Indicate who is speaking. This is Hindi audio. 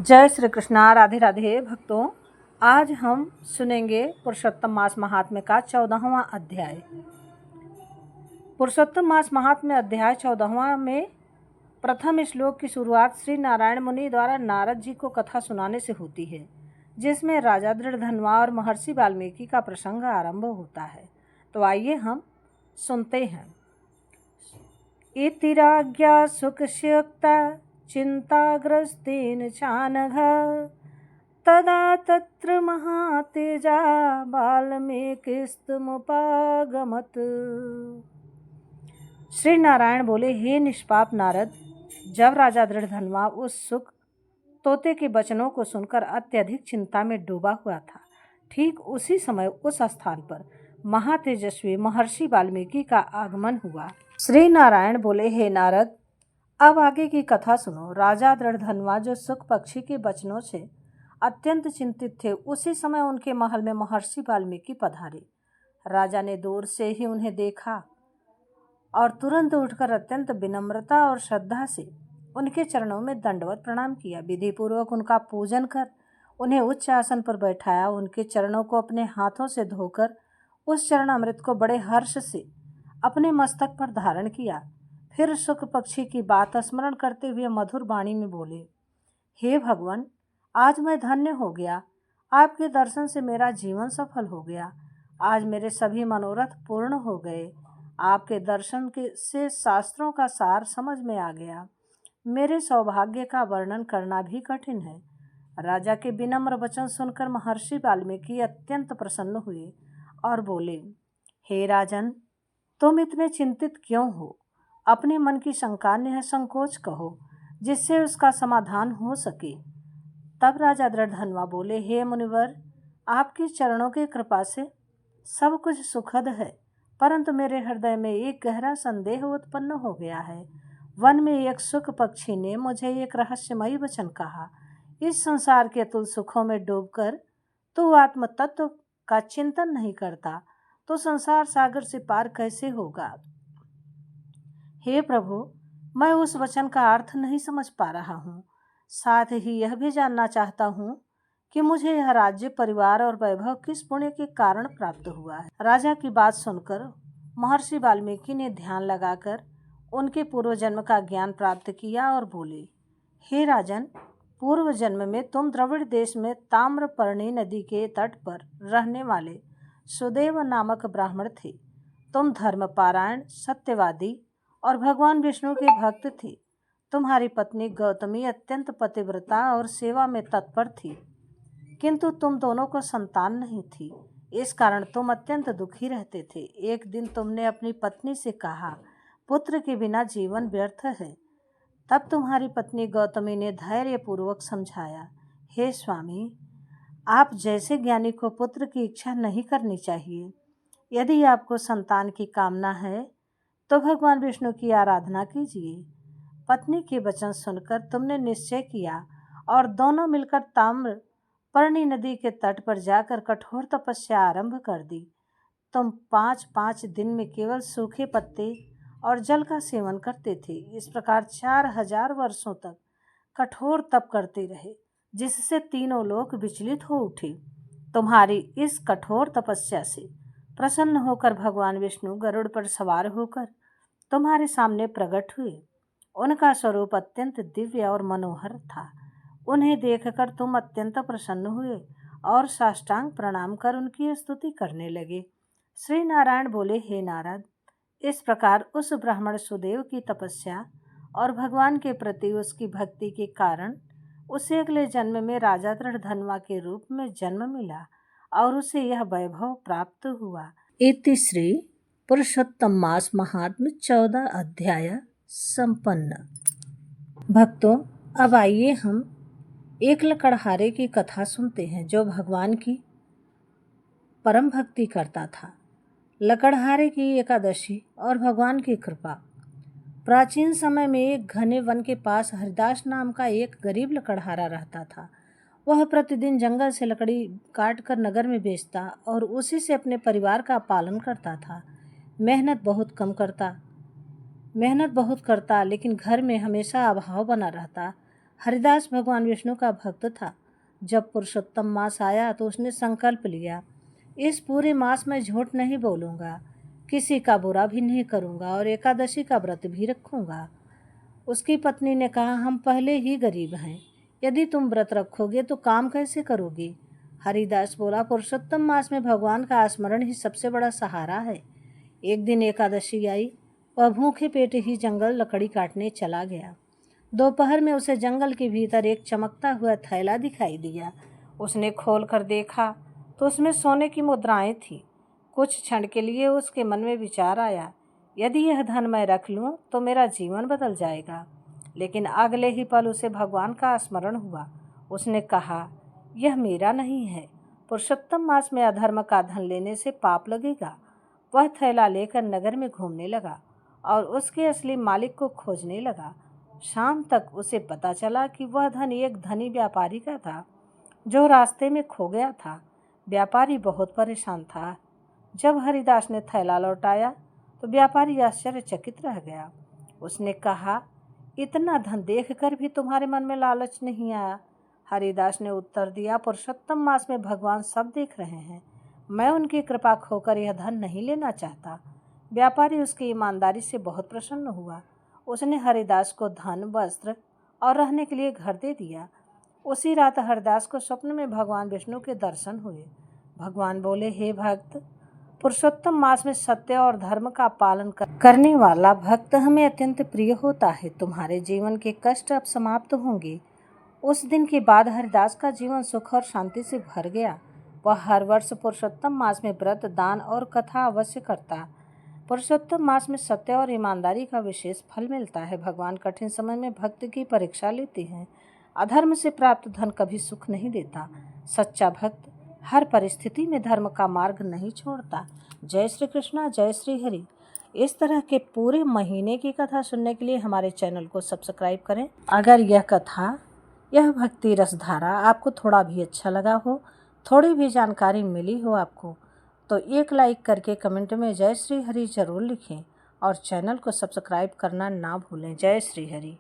Speaker 1: जय श्री कृष्णा। राधे राधे भक्तों, आज हम सुनेंगे पुरुषोत्तम मास महात्म्य का 14वां अध्याय। पुरुषोत्तम मास महात्म्य अध्याय 14वां में प्रथम श्लोक की शुरुआत श्री नारायण मुनि द्वारा नारद जी को कथा सुनाने से होती है, जिसमें राजा दृढ़धन्वा और महर्षि वाल्मीकि का प्रसंग आरंभ होता है। तो आइए हम सुनते हैं। इति राज्ञा सुखस्योक्ता चिंताग्रस्तेन चानघ तदा तत्र महातेजा वाल्मीकिस्तमुपागमत्। श्री नारायण बोले, हे निष्पाप नारद, जब राजा दृढ़धन्वा उस सुख तोते के वचनों को सुनकर अत्यधिक चिंता में डूबा हुआ था, ठीक उसी समय उस स्थान पर महातेजस्वी महर्षि वाल्मीकि का आगमन हुआ। श्री नारायण बोले, हे नारद, अब आगे की कथा सुनो। राजा दृढ़धन्वा जो सुख पक्षी के वचनों से अत्यंत चिंतित थे, उसी समय उनके महल में महर्षि वाल्मीकि पधारे। राजा ने दूर से ही उन्हें देखा और तुरंत उठकर अत्यंत विनम्रता और श्रद्धा से उनके चरणों में दंडवत प्रणाम किया। विधि पूर्वक उनका पूजन कर उन्हें उच्च आसन पर बैठाया। उनके चरणों को अपने हाथों से धोकर उस चरण अमृत को बड़े हर्ष से अपने मस्तक पर धारण किया। फिर सुख पक्षी की बात स्मरण करते हुए मधुर वाणी में बोले, हे भगवान, आज मैं धन्य हो गया। आपके दर्शन से मेरा जीवन सफल हो गया। आज मेरे सभी मनोरथ पूर्ण हो गए। आपके दर्शन से शास्त्रों का सार समझ में आ गया। मेरे सौभाग्य का वर्णन करना भी कठिन है। राजा के विनम्र वचन सुनकर महर्षि वाल्मीकि अत्यंत प्रसन्न हुए और बोले, हे राजन, तुम इतने चिंतित क्यों हो? अपने मन की शंका निसंकोच कहो, जिससे उसका समाधान हो सके। तब राजा दृढ़धन्वा बोले, हे मुनिवर, आपके चरणों की कृपा से सब कुछ सुखद है, परंतु मेरे हृदय में एक गहरा संदेह उत्पन्न हो गया है। वन में एक सुख पक्षी ने मुझे एक रहस्यमयी वचन कहा, इस संसार के अतुल सुखों में डूबकर तू आत्म तत्व का चिंतन नहीं करता तो संसार सागर से पार कैसे होगा? हे प्रभु, मैं उस वचन का अर्थ नहीं समझ पा रहा हूँ। साथ ही यह भी जानना चाहता हूँ कि मुझे यह राज्य, परिवार और वैभव किस पुण्य के कारण प्राप्त हुआ है। राजा की बात सुनकर महर्षि वाल्मीकि ने ध्यान लगाकर उनके पूर्व जन्म का ज्ञान प्राप्त किया और बोले, हे राजन, पूर्व जन्म में तुम द्रविड़ देश में ताम्रपर्णी नदी के तट पर रहने वाले सुदेव नामक ब्राह्मण थे। तुम धर्मपारायण, सत्यवादी और भगवान विष्णु के भक्त थे। तुम्हारी पत्नी गौतमी अत्यंत पतिव्रता और सेवा में तत्पर थी, किंतु तुम दोनों को संतान नहीं थी। इस कारण तुम अत्यंत दुखी रहते थे। एक दिन तुमने अपनी पत्नी से कहा, पुत्र के बिना जीवन व्यर्थ है। तब तुम्हारी पत्नी गौतमी ने धैर्यपूर्वक समझाया, हे स्वामी, आप जैसे ज्ञानी को पुत्र की इच्छा नहीं करनी चाहिए। यदि आपको संतान की कामना है तो भगवान विष्णु की आराधना कीजिए। पत्नी के वचन सुनकर तुमने निश्चय किया और दोनों मिलकर ताम्रपर्णी नदी के तट पर जाकर कठोर तपस्या आरंभ कर दी। तुम 5-5 दिन में केवल सूखे पत्ते और जल का सेवन करते थे। इस प्रकार 4000 वर्षों तक कठोर तप करते रहे, जिससे तीनों लोक विचलित हो उठे। तुम्हारी इस कठोर तपस्या से प्रसन्न होकर भगवान विष्णु गरुड़ पर सवार होकर तुम्हारे सामने प्रकट हुए। उनका स्वरूप अत्यंत दिव्य और मनोहर था। उन्हें देखकर तुम अत्यंत प्रसन्न हुए और साष्टांग प्रणाम कर उनकी स्तुति करने लगे। श्री नारायण बोले, हे नारद, इस प्रकार उस ब्राह्मण सुदेव की तपस्या और भगवान के प्रति उसकी भक्ति के कारण उसे अगले जन्म में राजा दृढ़धन्वा के रूप में जन्म मिला और उसे यह वैभव प्राप्त हुआ। इति श्री पुरुषोत्तम मास महात्म्य 14 अध्याय संपन्न। भक्तों, अब आइए हम एक लकड़हारे की कथा सुनते हैं, जो भगवान की परम भक्ति करता था। लकड़हारे की एकादशी और भगवान की कृपा। प्राचीन समय में एक घने वन के पास हरिदास नाम का एक गरीब लकड़हारा रहता था। वह प्रतिदिन जंगल से लकड़ी काटकर नगर में बेचता और उसी से अपने परिवार का पालन करता था। मेहनत बहुत करता, लेकिन घर में हमेशा अभाव बना रहता। हरिदास भगवान विष्णु का भक्त था। जब पुरुषोत्तम मास आया तो उसने संकल्प लिया, इस पूरे मास में झूठ नहीं बोलूँगा, किसी का बुरा भी नहीं करूँगा और एकादशी का व्रत भी रखूँगा। उसकी पत्नी ने कहा, हम पहले ही गरीब हैं, यदि तुम व्रत रखोगे तो काम कैसे करोगी? हरिदास बोला, पुरुषोत्तम मास में भगवान का स्मरण ही सबसे बड़ा सहारा है। एक दिन एकादशी आई, वह भूखे पेट ही जंगल लकड़ी काटने चला गया। दोपहर में उसे जंगल के भीतर एक चमकता हुआ थैला दिखाई दिया। उसने खोल कर देखा तो उसमें सोने की मुद्राएं थीं। कुछ क्षण के लिए उसके मन में विचार आया, यदि यह धन मैं रख लूं तो मेरा जीवन बदल जाएगा। लेकिन अगले ही पल उसे भगवान का स्मरण हुआ। उसने कहा, यह मेरा नहीं है, पुरुषोत्तम मास में अधर्म का धन लेने से पाप लगेगा। वह थैला लेकर नगर में घूमने लगा और उसके असली मालिक को खोजने लगा। शाम तक उसे पता चला कि वह धन एक धनी व्यापारी का था जो रास्ते में खो गया था। व्यापारी बहुत परेशान था। जब हरिदास ने थैला लौटाया तो व्यापारी आश्चर्यचकित रह गया। उसने कहा, इतना धन देखकर भी तुम्हारे मन में लालच नहीं आया? हरिदास ने उत्तर दिया, पुरुषोत्तम मास में भगवान सब देख रहे हैं, मैं उनकी कृपा खोकर यह धन नहीं लेना चाहता। व्यापारी उसकी ईमानदारी से बहुत प्रसन्न हुआ। उसने हरिदास को धन, वस्त्र और रहने के लिए घर दे दिया। उसी रात हरिदास को स्वप्न में भगवान विष्णु के दर्शन हुए। भगवान बोले, हे भक्त, पुरुषोत्तम मास में सत्य और धर्म का पालन करने वाला भक्त हमें अत्यंत प्रिय होता है। तुम्हारे जीवन के कष्ट अब समाप्त होंगे। उस दिन के बाद हरिदास का जीवन सुख और शांति से भर गया। वह हर वर्ष पुरुषोत्तम मास में व्रत, दान और कथा अवश्य करता। पुरुषोत्तम मास में सत्य और ईमानदारी का विशेष फल मिलता है। भगवान कठिन समय में भक्त की परीक्षा लेते हैं। अधर्म से प्राप्त धन कभी सुख नहीं देता। सच्चा भक्त हर परिस्थिति में धर्म का मार्ग नहीं छोड़ता। जय श्री कृष्णा, जय श्री हरि। इस तरह के पूरे महीने की कथा सुनने के लिए हमारे चैनल को सब्सक्राइब करें। अगर यह भक्ति रसधारा आपको थोड़ा भी अच्छा लगा हो, थोड़ी भी जानकारी मिली हो आपको, तो एक लाइक करके कमेंट में जय श्री हरि जरूर लिखें और चैनल को सब्सक्राइब करना ना भूलें। जय श्री हरि।